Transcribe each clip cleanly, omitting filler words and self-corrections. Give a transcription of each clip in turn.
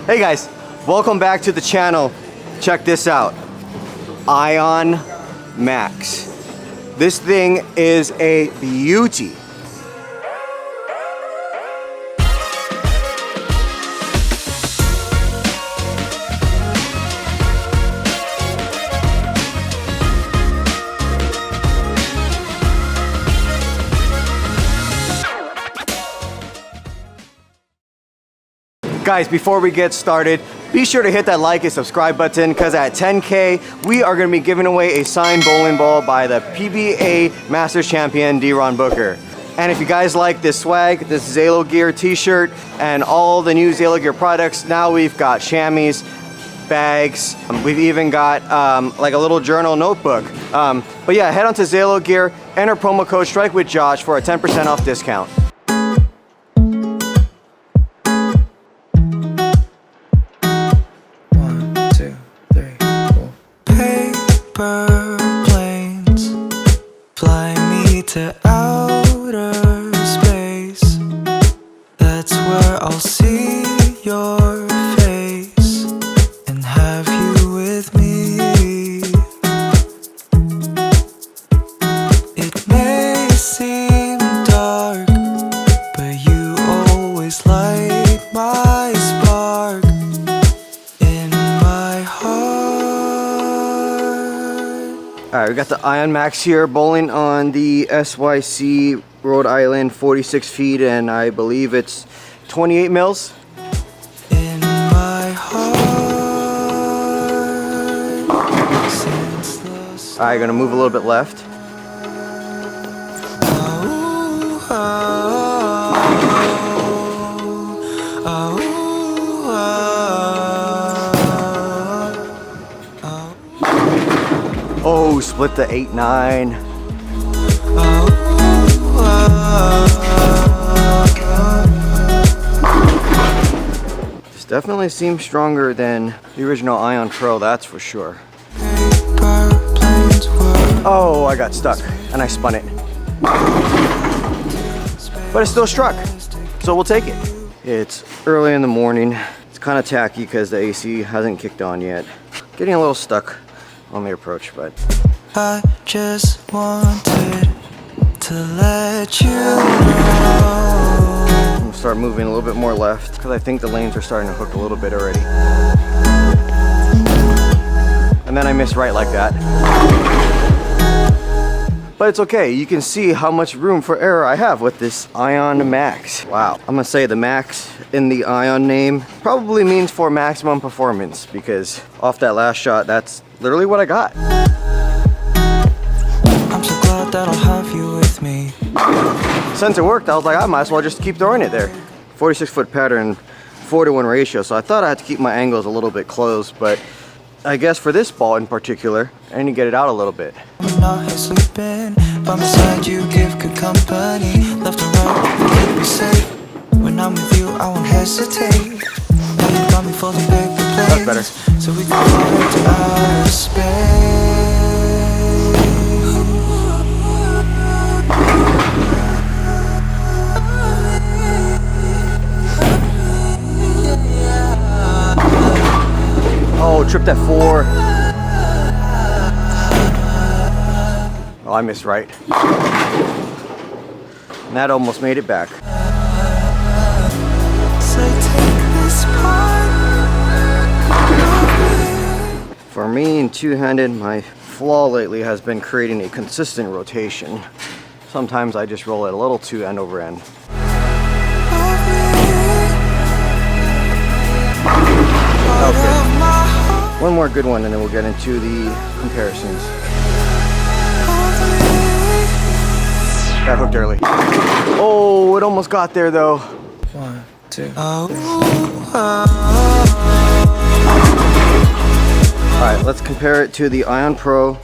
Hey guys, welcome back to the channel. Check this out. Ion Max. This thing is a beauty. Guys, before we get started, be sure to hit that like and subscribe button because at 10K, we are going to be giving away a signed bowling ball by the PBA Masters Champion, D-Ron Booker. And if you guys like this swag, this Zealo Gear t-shirt, and all the new Zealo Gear products, now we've got chamois, bags, we've even got like a little journal notebook. But yeah, head on to Zealo Gear, enter promo code StrikeWithJosh for a 10% off discount. Planes fly me to outer space. That's where I'll see your face and have you with me. It may seem dark, but you always light my spark in my heart. Alright, we got the Ion Max here, bowling on the SYC Rhode Island, 46 feet, and I believe it's 28 mils. In my heart. Alright, gonna move a little bit left. Oh, split the 8-9. This definitely seems stronger than the original Ion Pro, that's for sure. Oh, I got stuck and I spun it. But it still struck, so we'll take it. It's early in the morning. It's kind of tacky because the AC hasn't kicked on yet. Getting a little stuck on the approach, but I just wanted to let you know. I'm gonna start moving a little bit more left because I think the lanes are starting to hook a little bit already. And then I miss right like that. But it's okay, you can see how much room for error I have with this Ion Max. Wow, I'm gonna say the Max in the Ion name probably means for maximum performance because off that last shot, that's literally what I got. I'm so glad that I'll have you with me. Since it worked, I was like, I might as well just keep throwing it there. 46-foot pattern, 4-to-1 ratio, so I thought I had to keep my angles a little bit close, but I guess for this ball in particular, I need to get it out a little bit. I'm not here sleeping, by my side you give good company. Left and right, you keep me safe. When I'm with you, I won't hesitate. Now you got me for the big planes. That's better. So we can fly to outer space. Oh, tripped at 4. Oh, I missed right. And that almost made it back. So take this part. For me in two-handed, my flaw lately has been creating a consistent rotation. Sometimes I just roll it a little too end over end. Okay. One more good one and then we'll get into the comparisons. Got hooked early. Oh, it almost got there though. 1, 2. Alright, let's compare it to the Ion Pro.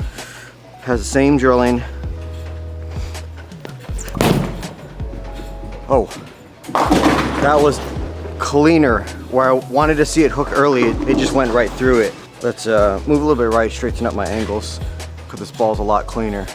Has the same drilling. Oh, that was cleaner. Where I wanted to see it hook early, it just went right through it. Let's move a little bit right, straighten up my angles, because this ball's a lot cleaner.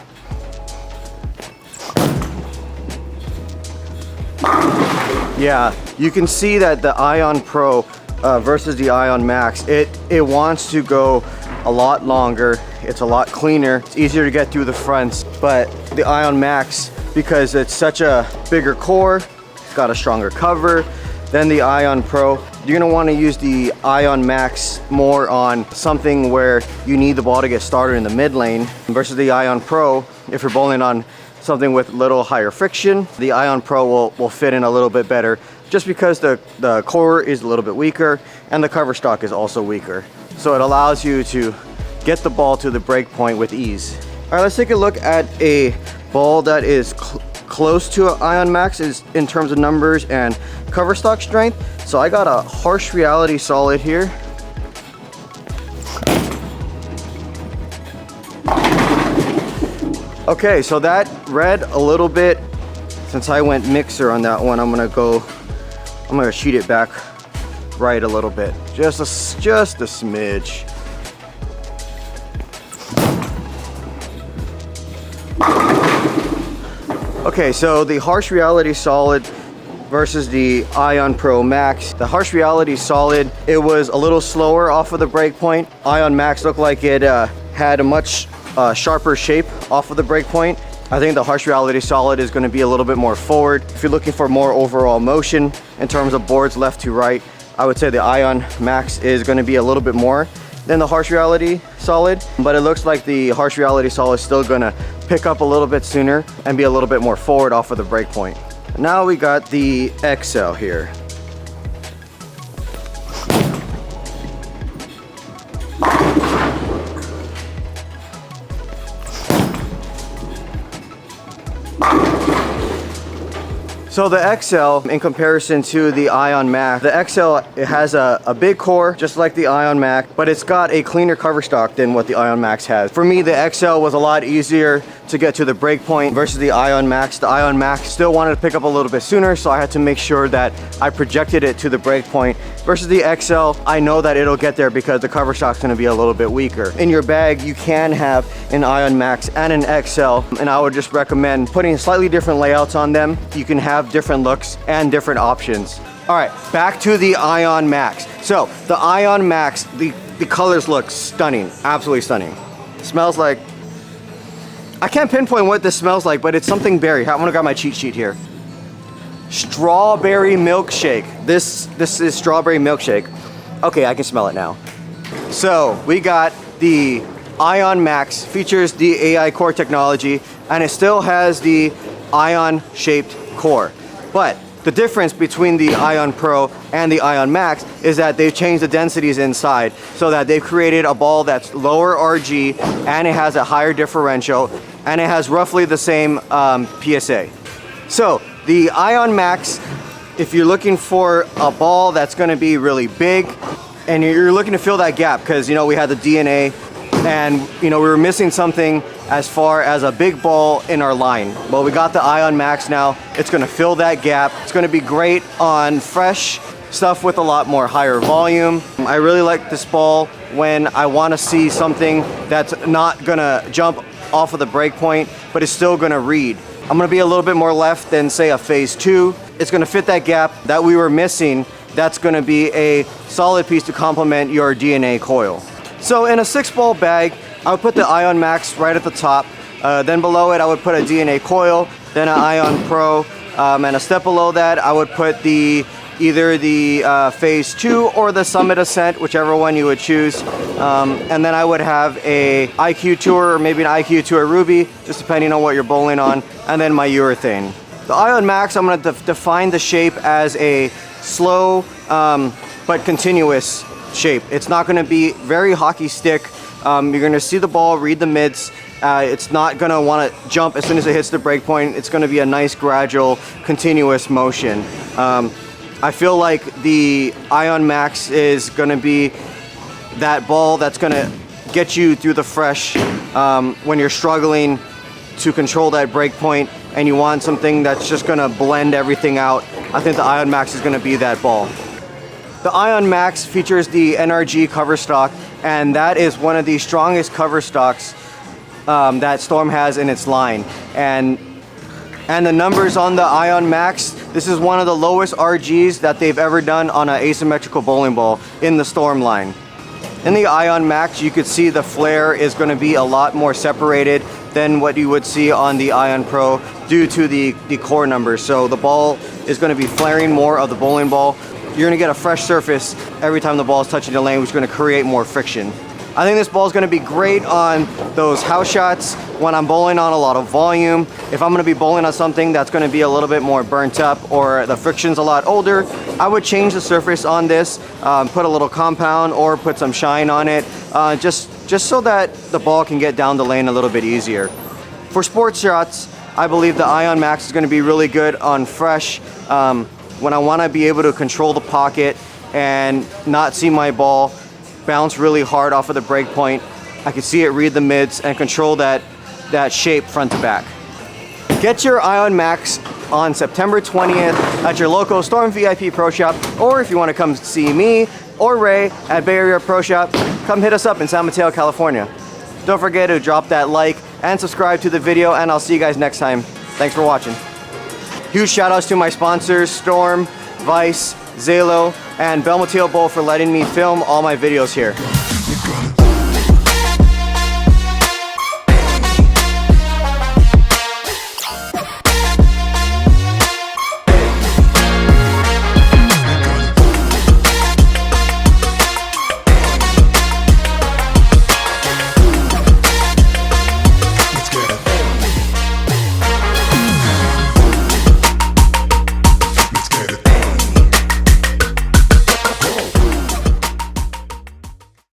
Yeah, you can see that the Ion Pro versus the Ion Max, it wants to go a lot longer. It's a lot cleaner. It's easier to get through the fronts. But the Ion Max, because it's such a bigger core, it's got a stronger cover than the Ion Pro. You're gonna want to use the Ion Max more on something where you need the ball to get started in the mid lane versus the Ion Pro. If you're bowling on something with a little higher friction, the Ion Pro will fit in a little bit better, just because the core is a little bit weaker and the cover stock is also weaker. So it allows you to get the ball to the break point with ease. All right, let's take a look at a ball that is close to an Ion Max in terms of numbers and cover stock strength. So I got a Harsh Reality Solid here. Okay, so that read a little bit. Since I went mixer on that one, I'm gonna sheet it back right a little bit, just a smidge. Okay, so the Harsh Reality Solid versus the Ion Pro Max. The Harsh Reality Solid, it was a little slower off of the break point. Ion Max looked like it had a much sharper shape off of the break point. I think the Harsh Reality Solid is going to be a little bit more forward. If you're looking for more overall motion in terms of boards left to right, I would say the Ion Max is going to be a little bit more than the Harsh Reality Solid, but it looks like the Harsh Reality Solid is still going to pick up a little bit sooner and be a little bit more forward off of the break point. Now we got the XL here. So the XL, in comparison to the Ion Max, the XL, it has a big core, just like the Ion Max, but it's got a cleaner cover stock than what the Ion Max has. For me, the XL was a lot easier to get to the break point versus the Ion Max. The Ion Max still wanted to pick up a little bit sooner, so I had to make sure that I projected it to the break point. Versus the XL, I know that it'll get there because the cover stock's gonna be a little bit weaker. In your bag, you can have an Ion Max and an XL, and I would just recommend putting slightly different layouts on them. You can have different looks and different options. All right, back to the Ion Max. So the Ion Max, the colors look stunning, absolutely stunning. It smells like, I can't pinpoint what this smells like, but it's something berry. I'm gonna grab my cheat sheet here. Strawberry milkshake. This is strawberry milkshake. Okay, I can smell it now. So we got the Ion Max, features the AI core technology, and it still has the Ion shaped core. But the difference between the Ion Pro and the Ion Max is that they've changed the densities inside, so that they've created a ball that's lower RG, and it has a higher differential, and it has roughly the same PSA. So the Ion Max, if you're looking for a ball that's going to be really big and you're looking to fill that gap, because you know we had the DNA and you know we were missing something as far as a big ball in our line. Well, we got the Ion Max now. It's going to fill that gap. It's going to be great on fresh stuff with a lot more higher volume. I really like this ball when I want to see something that's not going to jump off of the break point, but it's still going to read. I'm gonna be a little bit more left than say a phase 2. It's gonna fit that gap that we were missing. That's gonna be a solid piece to complement your DNA coil. So in a 6-ball bag, I would put the Ion Max right at the top. Then below it, I would put a DNA coil, then an Ion Pro, and a step below that, I would put either the phase 2 or the Summit Ascent, whichever one you would choose. And then I would have a IQ Tour, or maybe an IQ Tour Ruby, just depending on what you're bowling on, and then my urethane. The Ion Max, I'm gonna define the shape as a slow but continuous shape. It's not gonna be very hockey stick. You're gonna see the ball, read the mids. It's not gonna wanna jump as soon as it hits the break point. It's gonna be a nice gradual, continuous motion. I feel like the Ion Max is gonna be that ball that's gonna get you through the fresh when you're struggling to control that break point and you want something that's just gonna blend everything out. I think the Ion Max is gonna be that ball. The Ion Max features the NRG cover stock, and that is one of the strongest cover stocks that Storm has in its line. And And the numbers on the Ion Max, this is one of the lowest RGs that they've ever done on an asymmetrical bowling ball in the Storm line. In the Ion Max, you could see the flare is going to be a lot more separated than what you would see on the Ion Pro due to the core numbers. So the ball is going to be flaring more of the bowling ball. You're going to get a fresh surface every time the ball is touching the lane, which is going to create more friction. I think this ball is going to be great on those house shots when I'm bowling on a lot of volume. If I'm going to be bowling on something that's going to be a little bit more burnt up or the friction's a lot older, I would change the surface on this, put a little compound or put some shine on it, just so that the ball can get down the lane a little bit easier. For sports shots, I believe the Ion Max is going to be really good on fresh when I want to be able to control the pocket and not see my ball bounce really hard off of the break point. I can see it read the mids and control that shape front to back. Get your Ion Max on September 20th at your local Storm VIP Pro Shop, or if you want to come see me or Ray at Bay Area Pro Shop, come hit us up in San Mateo, California. Don't forget to drop that like and subscribe to the video, and I'll see you guys next time. Thanks for watching. Huge shout outs to my sponsors, Storm, Vise, Zealo, and Mateo for letting me film all my videos here.